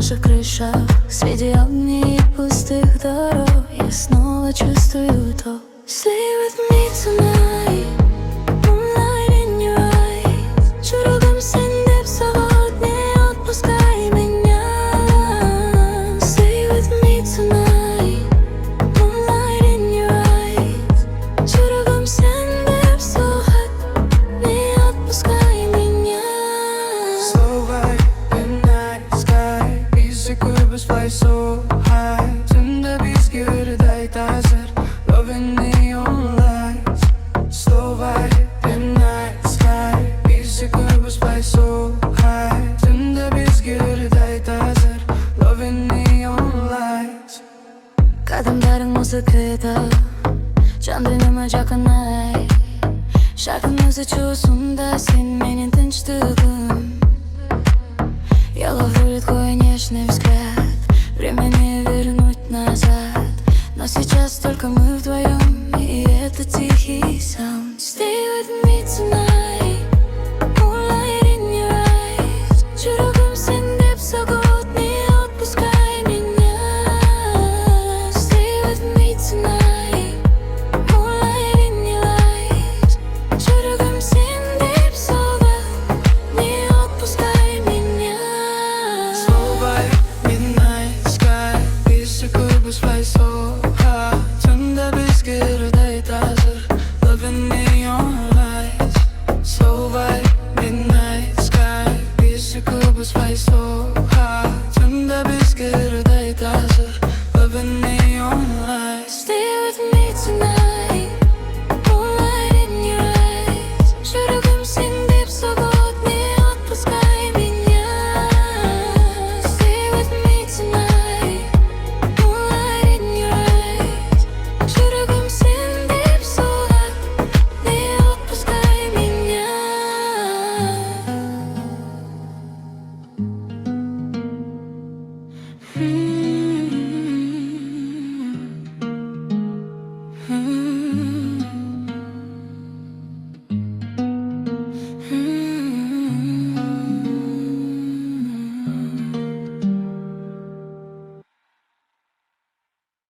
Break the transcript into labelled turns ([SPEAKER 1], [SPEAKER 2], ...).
[SPEAKER 1] наших крышах, среди огней и пустых дорог, я снова чувствую то. Stay with me tonight, moonlight in your eyes. Чургам сенде в салат, не отпускай меня. Stay with me tonight, moonlight in your eyes. Чургам сенде в салат, не отпускай меня.
[SPEAKER 2] So white in night sky, bizi kubus fly so high. Tümde biz gürday tazer, loving neon lights. So white in night sky, bizi kubus fly so high. Tümde biz gürday tazer, loving neon lights.
[SPEAKER 1] Qadamlaring musiqada, jon dinimga yaqinay. Sharqimiz uchusunda sen mening tinchligim. Я ловлю твой нежный взгляд, время не вернуть назад. Но сейчас только мы вдвоем, и это тихий саунд.